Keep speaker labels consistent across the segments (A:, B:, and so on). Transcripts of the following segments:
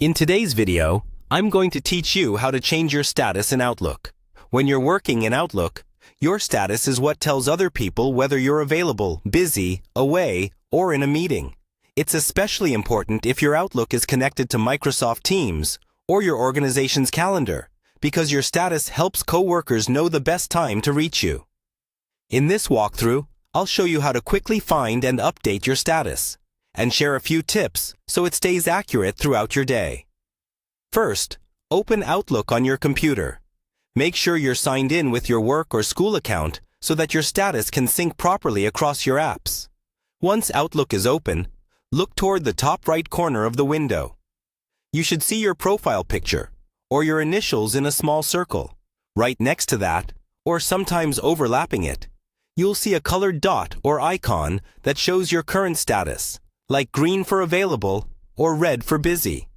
A: In today's video, I'm going to teach you how to change your status in Outlook. When you're working in Outlook, your status is what tells other people whether you're available, busy, away, or in a meeting. It's especially important if your Outlook is connected to Microsoft Teams or your organization's calendar, because your status helps coworkers know the best time to reach you. In this walkthrough, I'll show you how to quickly find and update your status, and share a few tips so it stays accurate throughout your day. First, open Outlook on your computer. Make sure you're signed in with your work or school account so that your status can sync properly across your apps. Once Outlook is open, look toward the top right corner of the window. You should see your profile picture, or your initials in a small circle. Right next to that, or sometimes overlapping it, you'll see a colored dot or icon that shows your current status, like green for available or red for busy.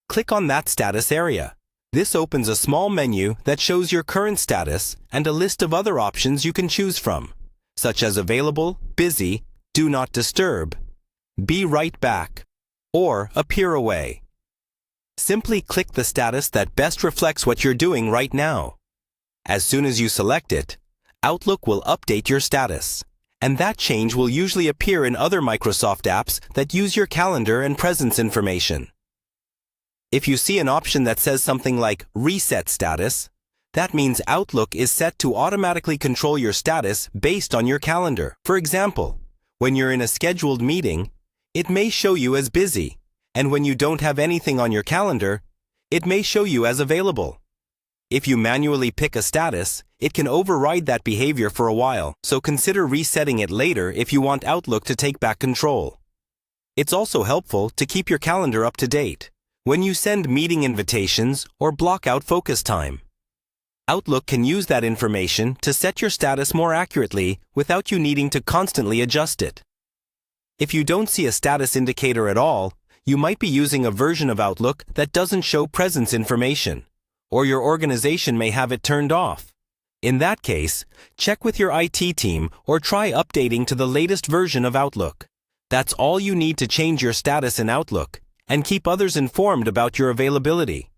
A: Click on that status area. This opens a small menu that shows your current status and a list of other options you can choose from, such as available, busy, do not disturb, be right back, or appear away. Simply click the status that best reflects what you're doing right now. As soon as you select it, Outlook will update your status, and that change will usually appear in other Microsoft apps that use your calendar and presence information. If you see an option that says something like Reset Status, that means Outlook is set to automatically control your status based on your calendar. For example, when you're in a scheduled meeting, it may show you as busy, and when you don't have anything on your calendar, it may show you as available. If you manually pick a status, it can override that behavior for a while, so consider resetting it later if you want Outlook to take back control. It's also helpful to keep your calendar up to date when you send meeting invitations or block out focus time. Outlook can use that information to set your status more accurately without you needing to constantly adjust it. If you don't see a status indicator at all, you might be using a version of Outlook that doesn't show presence information, or your organization may have it turned off. In that case, check with your IT team or try updating to the latest version of Outlook. That's all you need to change your status in Outlook and keep others informed about your availability.